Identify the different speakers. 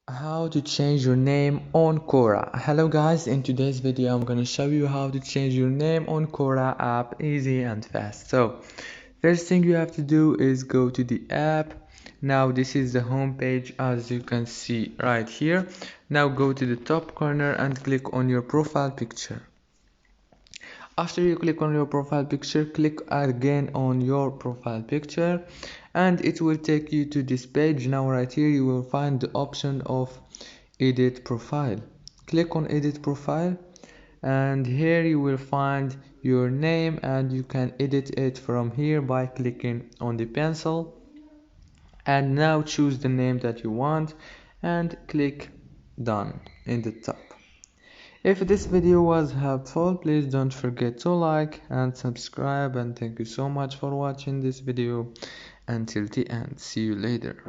Speaker 1: How to change your name on Quora. Hello guys, in today's video I'm gonna show you how to change your name on Quora app easy and fast. So first thing you have to do is go to the app. Now this is the home page as you can see right here. Now go to the top corner and click on your profile picture. After you click on your profile picture, click again on your profile picture and it will take you to this page. Now right here you will find the option of edit profile. Click on edit profile and here you will find your name and you can edit it from here by clicking on the pencil. And now choose the name that you want and click done in the top. If this video was helpful, please don't forget to like and subscribe, and thank you so much for watching this video until the end. See you later.